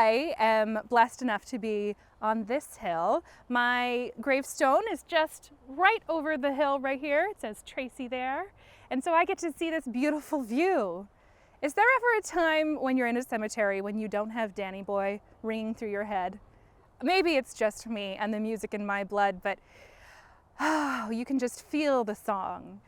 I am blessed enough to be on this hill. My gravestone is just right over the hill right here. It says Tracy there. And so I get to see this beautiful view. Is there ever a time when you're in a cemetery when you don't have Danny Boy ringing through your head? Maybe it's just me and the music in my blood, but you can just feel the song.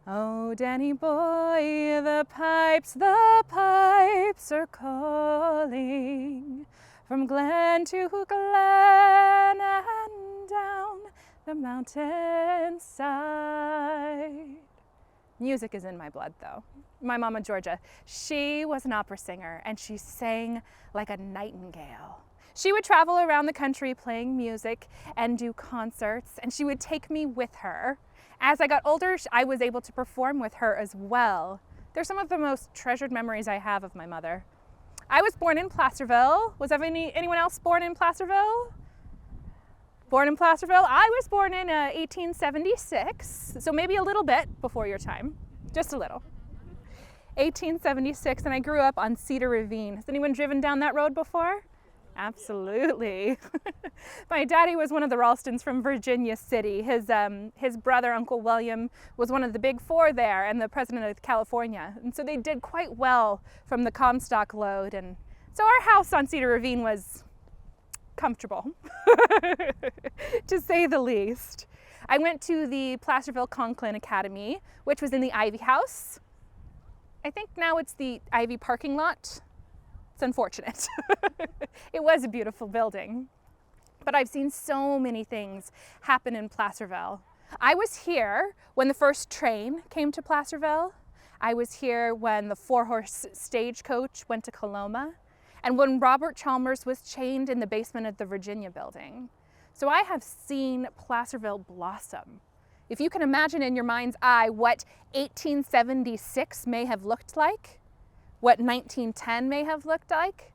Oh, Danny boy, the pipes are calling from glen to glen and down the mountainside. Music is in my blood, though. My mama, Georgia, she was an opera singer, and she sang like a nightingale. She would travel around the country playing music and do concerts, and she would take me with her. As I got older, I was able to perform with her as well. They're some of the most treasured memories I have of my mother. I was born in Placerville. Was anyone else born in Placerville? Born in Placerville? I was born in 1876, so maybe a little bit before your time, just a little. 1876, and I grew up on Cedar Ravine. Has anyone driven down that road before? Absolutely. My daddy was one of the Ralstons from Virginia City. His brother, Uncle William, was one of the big four there and the president of California. And so they did quite well from the Comstock lode. And so our house on Cedar Ravine was comfortable, to say the least. I went to the Placerville Conklin Academy, which was in the Ivy House. I think now it's the Ivy parking lot. It's unfortunate. It was a beautiful building, but I've seen so many things happen in Placerville. I was here when the first train came to Placerville. I was here when the 4-horse stagecoach went to Coloma, and when Robert Chalmers was chained in the basement of the Virginia building. So I have seen Placerville blossom. If you can imagine in your mind's eye what 1876 may have looked like, what 1910 may have looked like,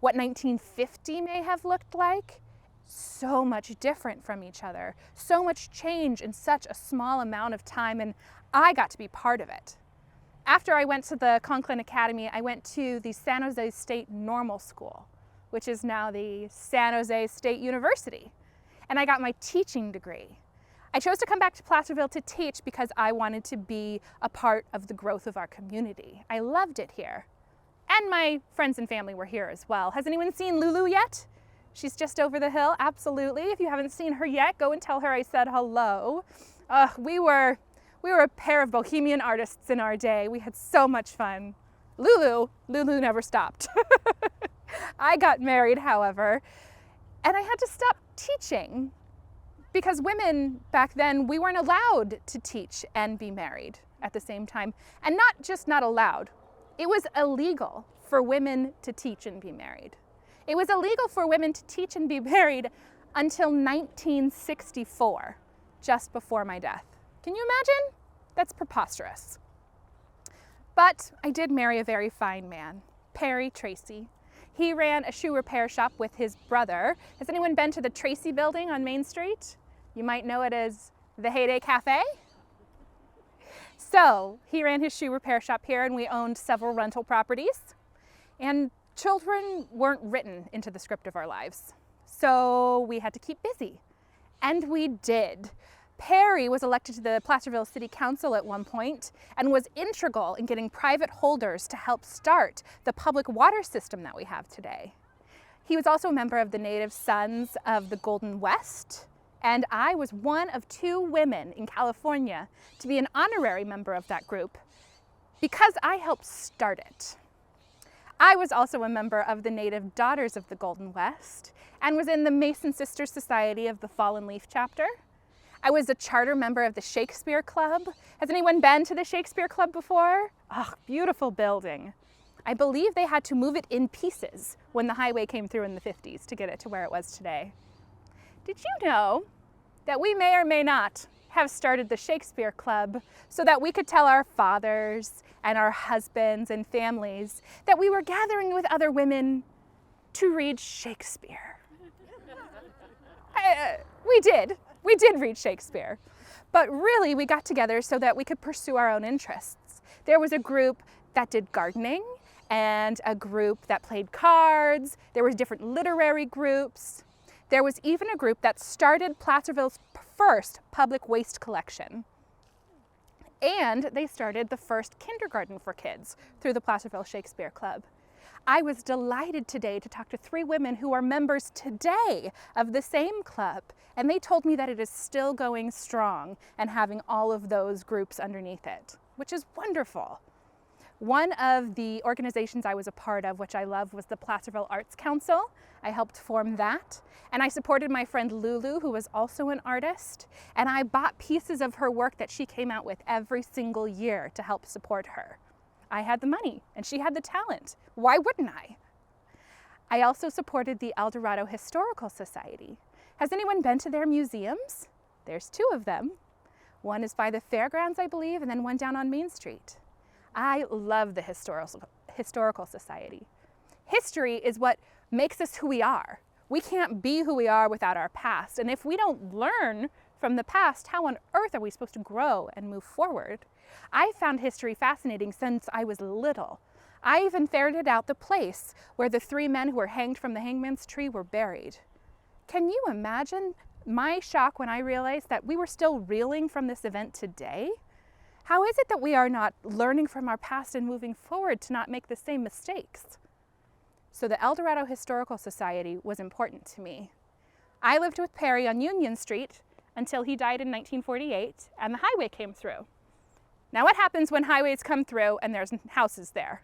what 1950 may have looked like, so much different from each other, so much change in such a small amount of time, and I got to be part of it. After I went to the Conklin Academy, I went to the San Jose State Normal School, which is now the San Jose State University, and I got my teaching degree. I chose to come back to Placerville to teach because I wanted to be a part of the growth of our community. I loved it here. And my friends and family were here as well. Has anyone seen Lulu yet? She's just over the hill, absolutely. If you haven't seen her yet, go and tell her I said hello. We were a pair of bohemian artists in our day. We had so much fun. Lulu never stopped. I got married, however, and I had to stop teaching. Because women back then, we weren't allowed to teach and be married at the same time. And not just not allowed, it was illegal for women to teach and be married. It was illegal for women to teach and be married until 1964, just before my death. Can you imagine? That's preposterous. But I did marry a very fine man, Perry Tracy. He ran a shoe repair shop with his brother. Has anyone been to the Tracy building on Main Street? You might know it as the Heyday Cafe. So he ran his shoe repair shop here, and we owned several rental properties. And children weren't written into the script of our lives. So we had to keep busy. And we did. Perry was elected to the Placerville City Council at one point and was integral in getting private holders to help start the public water system that we have today. He was also a member of the Native Sons of the Golden West, and I was one of 2 women in California to be an honorary member of that group because I helped start it. I was also a member of the Native Daughters of the Golden West and was in the Mason Sisters Society of the Fallen Leaf chapter. I was a charter member of the Shakespeare Club. Has anyone been to the Shakespeare Club before? Oh, beautiful building. I believe they had to move it in pieces when the highway came through in the 50s to get it to where it was today. Did you know that we may or may not have started the Shakespeare Club so that we could tell our fathers and our husbands and families that we were gathering with other women to read Shakespeare? We did read Shakespeare, but really we got together so that we could pursue our own interests. There was a group that did gardening and a group that played cards. There were different literary groups. There was even a group that started Placerville's first public waste collection. And they started the first kindergarten for kids through the Placerville Shakespeare Club. I was delighted today to talk to 3 women who are members today of the same club, and they told me that it is still going strong and having all of those groups underneath it, which is wonderful. One of the organizations I was a part of, which I love, was the Placerville Arts Council. I helped form that, and I supported my friend Lulu, who was also an artist, and I bought pieces of her work that she came out with every single year to help support her. I had the money and she had the talent. Why wouldn't I? I also supported the El Dorado Historical Society. Has anyone been to their museums? There's 2 of them. One is by the fairgrounds, I believe, and then one down on Main Street. I love the Historical Society. History is what makes us who we are. We can't be who we are without our past. And if we don't learn from the past, how on earth are we supposed to grow and move forward? I found history fascinating since I was little. I even ferreted out the place where the 3 men who were hanged from the hangman's tree were buried. Can you imagine my shock when I realized that we were still reeling from this event today? How is it that we are not learning from our past and moving forward to not make the same mistakes? So the El Dorado Historical Society was important to me. I lived with Perry on Union Street until he died in 1948 and the highway came through. Now what happens when highways come through and there's houses there?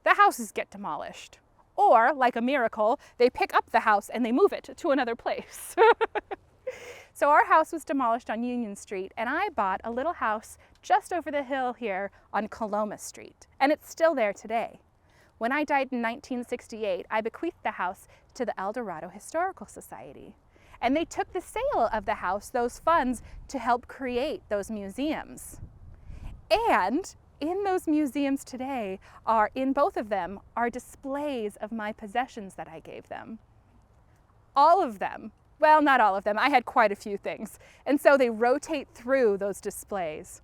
The houses get demolished. Or, like a miracle, they pick up the house and they move it to another place. So our house was demolished on Union Street, and I bought a little house just over the hill here on Coloma Street, and it's still there today. When I died in 1968, I bequeathed the house to the El Dorado Historical Society. And they took the sale of the house, those funds, to help create those museums. And in those museums today in both of them, are displays of my possessions that I gave them. All of them. Well, not all of them. I had quite a few things. And so they rotate through those displays.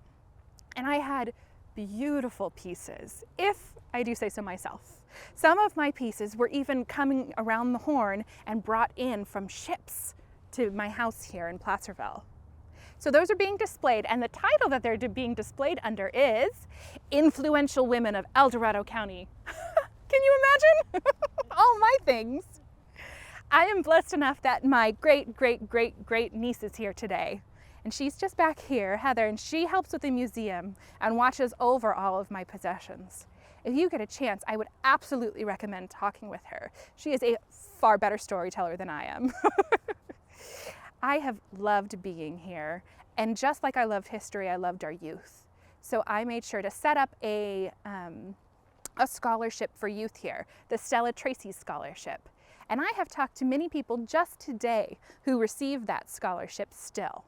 And I had beautiful pieces, if I do say so myself. Some of my pieces were even coming around the Horn and brought in from ships to my house here in Placerville. So those are being displayed, and the title that they're being displayed under is Influential Women of El Dorado County. Can you imagine? All my things. I am blessed enough that my great niece is here today. And she's just back here, Heather, and she helps with the museum and watches over all of my possessions. If you get a chance, I would absolutely recommend talking with her. She is a far better storyteller than I am. I have loved being here, and just like I loved history, I loved our youth. So I made sure to set up a scholarship for youth here, the Stella Tracy Scholarship. And I have talked to many people just today who received that scholarship still.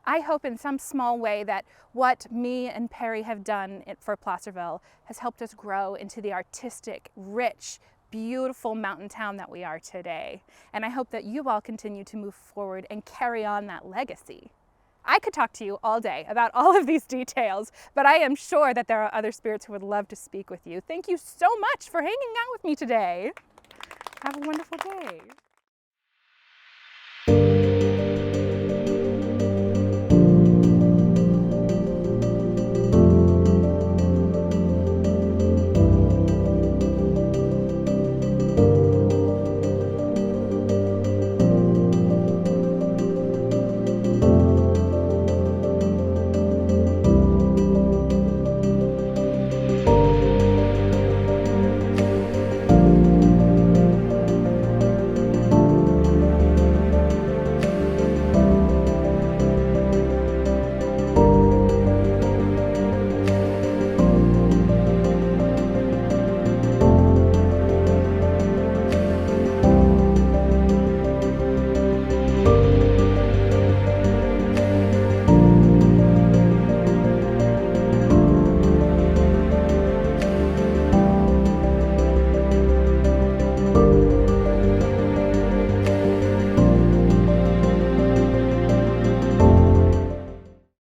I hope in some small way that what me and Perry have done for Placerville has helped us grow into the artistic, rich, beautiful mountain town that we are today. And I hope that you all continue to move forward and carry on that legacy. I could talk to you all day about all of these details, but I am sure that there are other spirits who would love to speak with you. Thank you so much for hanging out with me today. Have a wonderful day.